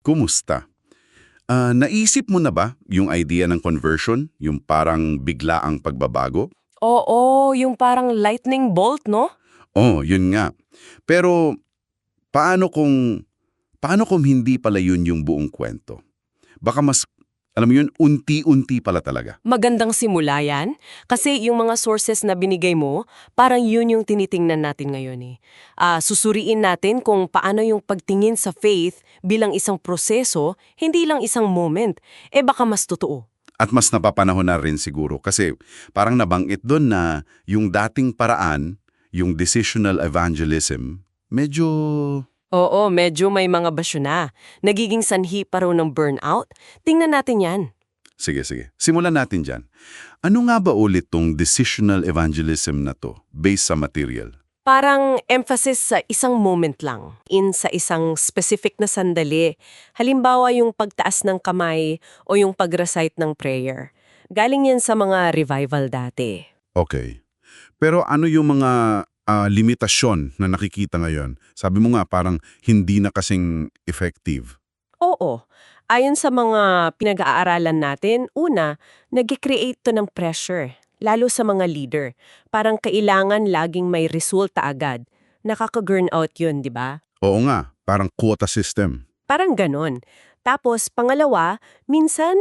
Kumusta? Naisip mo na ba yung idea ng conversion? Yung parang biglaang pagbabago? Oo, yung parang lightning bolt, no? Oh, yun nga. Pero paano kung paano kung hindi pala yun yung buong kwento? Baka mas, alam mo yun, unti-unti pala talaga. Magandang simula yan. Kasi yung mga sources na binigay mo, parang yun yung tinitingnan natin ngayon eh. Susuriin natin kung paano yung pagtingin sa faith bilang isang proseso, hindi lang isang moment. Baka mas totoo. At mas napapanahon na rin siguro kasi parang nabanggit doon na yung dating paraan, yung decisional evangelism, medyo. Oo, medyo may mga basyo na. Nagiging sanhi pa raw ng burnout. Tingnan natin yan. Sige, sige. Simulan natin dyan. Ano nga ba ulit tong decisional evangelism na to, based sa material? Parang emphasis sa isang moment lang, in sa isang specific na sandali. Halimbawa yung pagtaas ng kamay o yung pag-recite ng prayer. Galing yan sa mga revival dati. Okay. Pero ano yung mga limitasyon na nakikita ngayon? Sabi mo nga parang hindi na kasing effective. Oo, ayon sa mga pinag-aaralan natin, una, nag-create to ng pressure, lalo sa mga leader. Parang kailangan laging may resulta agad. Nakaka-burnout yun, di ba? Oo nga, parang quota system. Parang ganon. Tapos, pangalawa, minsan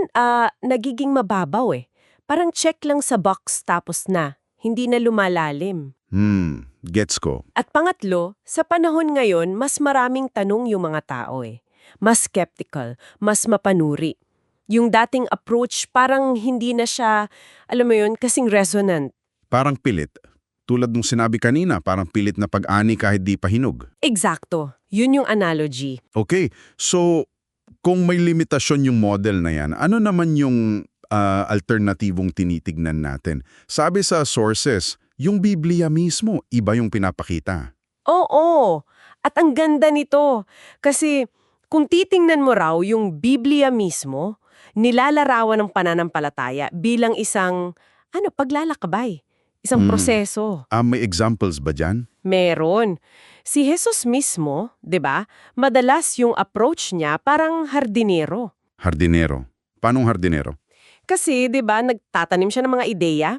nagiging mababaw eh. Parang check lang sa box tapos na. Hindi na lumalalim. Gets ko. At pangatlo, sa panahon ngayon, mas maraming tanong yung mga tao eh. Mas skeptical, mas mapanuri. Yung dating approach parang hindi na siya, alam mo yun, kasing resonant. Parang pilit. Tulad nung sinabi kanina, parang pilit na pag-ani kahit di pa hinog. Eksakto. Yun yung analogy. Okay, so kung may limitasyon yung model na yan, ano naman yung alternatibong tinitignan natin? Sabi sa sources, yung Biblia mismo, iba yung pinapakita. Oo. At ang ganda nito. Kasi kung titingnan mo raw yung Biblia mismo, nilalarawan ng pananampalataya bilang isang, paglalakbay. Isang proseso. May examples ba dyan? Meron. Si Jesus mismo, 'di ba? Madalas yung approach niya parang hardinero. Hardinero. Paanong hardinero? Kasi 'di ba, nagtatanim siya ng mga ideya,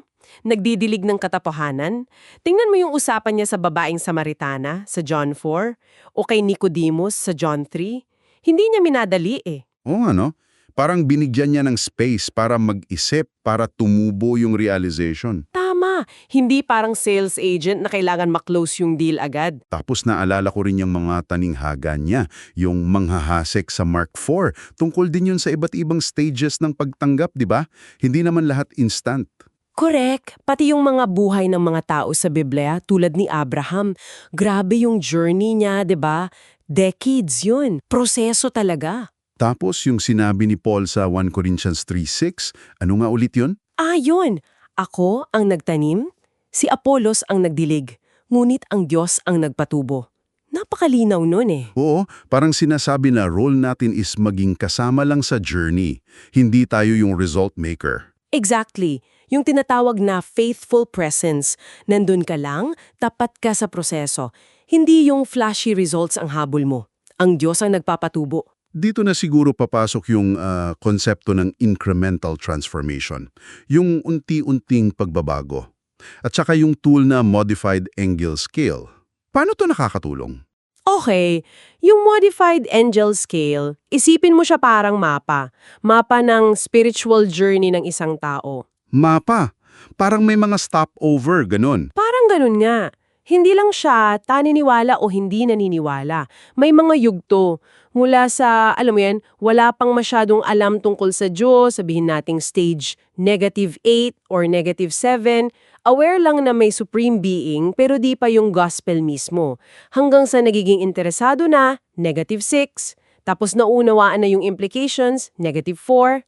nagdidilig ng katotohanan. Tingnan mo yung usapan niya sa babaeng Samaritana sa John 4 o kay Nicodemus sa John 3. Hindi niya minadali eh. Oo nga, no? Parang binigyan niya ng space para mag-isip, para tumubo yung realization. Tama, hindi parang sales agent na kailangan maklose yung deal agad. Tapos naalala ko rin yung mga taninghaga niya, yung manghahasik sa Mark 4. Tungkol din yun sa iba't ibang stages ng pagtanggap, di ba? Hindi naman lahat instant. Correct. Pati yung mga buhay ng mga tao sa Biblia tulad ni Abraham. Grabe yung journey niya, 'di ba? Decades yun. Proseso talaga. Tapos yung sinabi ni Paul sa 1 Corinthians 3:6, ano nga ulit yun? Yun. Ako ang nagtanim, si Apollos ang nagdilig, ngunit ang Diyos ang nagpatubo. Napakalinaw nun eh. Oo, parang sinasabi na role natin is maging kasama lang sa journey. Hindi tayo yung result maker. Exactly. Yung tinatawag na faithful presence. Nandun ka lang, tapat ka sa proseso. Hindi yung flashy results ang habol mo. Ang Diyos ang nagpapatubo. Dito na siguro papasok yung konsepto ng incremental transformation, yung unti-unting pagbabago. At saka yung tool na modified Engel scale. Paano to nakakatulong? Okay, yung modified angel scale, isipin mo siya parang mapa. Mapa ng spiritual journey ng isang tao. Mapa. Parang may mga stopover, ganun. Parang ganun nga. Hindi lang siya taniniwala o hindi naniniwala. May mga yugto. Mula sa, alam mo yan, wala pang masyadong alam tungkol sa Diyos, sabihin nating stage -8 or -7, aware lang na may supreme being pero di pa yung gospel mismo. Hanggang sa nagiging interesado na, -6, tapos naunawaan na yung implications, -4.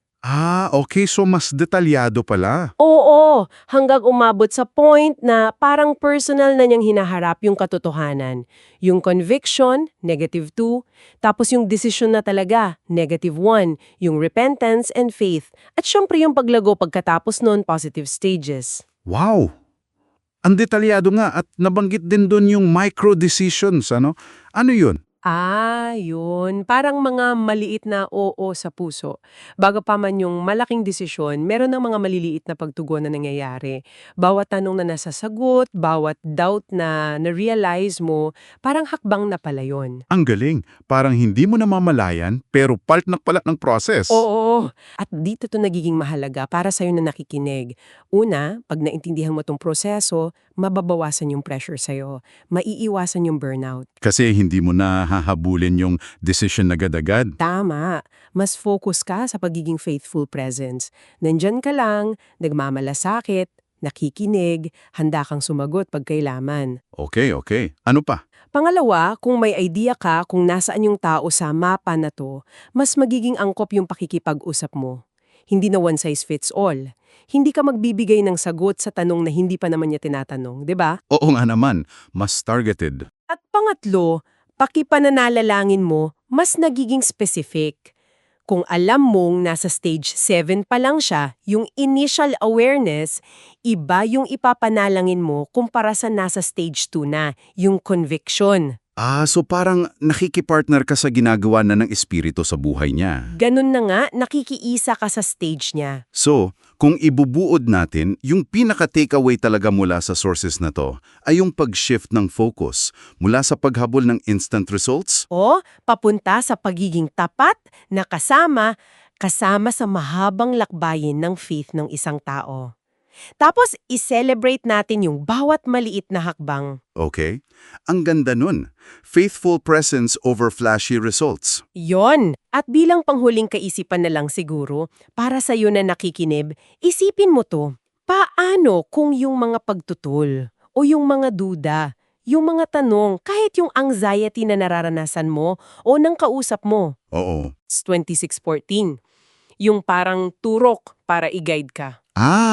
Okay, so mas detalyado pala. Oo, hanggang umabot sa point na parang personal na niyang hinaharap yung katotohanan. Yung conviction, -2, tapos yung decision na talaga, -1, yung repentance and faith, at syempre yung paglago pagkatapos nun, positive stages. Wow! Ang detalyado nga at nabanggit din doon yung micro decisions, ano? Ano yun? Yun. Parang mga maliit na oo sa puso. Bago pa man yung malaking desisyon, meron ng mga maliliit na pagtugon na nangyayari. Bawat tanong na nasasagot, bawat doubt na na-realize mo, parang hakbang na pala yun. Ang galing. Parang hindi mo namamalayan, pero part na pala ng process. Oo. At dito to nagiging mahalaga para sa'yo na nakikinig. Una, pag naintindihan mo tong proseso, mababawasan yung pressure sa'yo. Maiiwasan yung burnout. Kasi hindi mo na hahabulin yung decision agad-agad. Tama. Mas focus ka sa pagiging faithful presence. Nandyan ka lang, nagmamalasakit, nakikinig, handa kang sumagot pag kailaman. Okay, okay. Ano pa? Pangalawa, kung may idea ka kung nasaan yung tao sa mapa na to, mas magiging angkop yung pakikipag-usap mo. Hindi na one size fits all. Hindi ka magbibigay ng sagot sa tanong na hindi pa naman niya tinatanong, di ba? Oo nga naman, mas targeted. At pangatlo, pakipananalalangin mo, mas nagiging specific. Kung alam mong nasa stage 7 pa lang siya, yung initial awareness, iba yung ipapanalangin mo kumpara sa nasa stage 2 na, yung conviction. So parang nakikipartner ka sa ginagawa na ng espiritu sa buhay niya. Ganun na nga, nakikiisa ka sa stage niya. So, kung ibubuod natin, yung pinaka-takeaway talaga mula sa sources na to ay yung pag-shift ng focus mula sa paghabol ng instant results. O papunta sa pagiging tapat na kasama sa mahabang lakbayin ng faith ng isang tao. Tapos, i-celebrate natin yung bawat maliit na hakbang. Okay? Ang ganda nun. Faithful presence over flashy results. Yon! At bilang panghuling kaisipan na lang siguro, para sa iyo na nakikinib, isipin mo to. Paano kung yung mga pagtutol o yung mga duda, yung mga tanong, kahit yung anxiety na nararanasan mo o ng kausap mo? Oo. It's 2614. Yung parang turok para i-guide ka.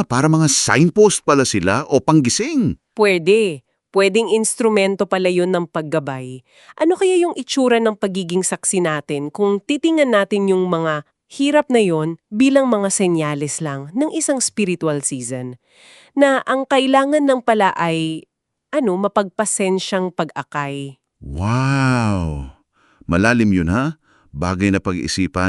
Para mga signpost pala sila o panggising. Pwede. Pwedeng instrumento pala yun ng paggabay. Ano kaya yung itsura ng pagiging saksi natin kung titingnan natin yung mga hirap na yon bilang mga senyales lang ng isang spiritual season? Na ang kailangan ng pala ay, mapagpasensyang pag-akay. Wow! Malalim yun ha? Bagay na pag-isipan.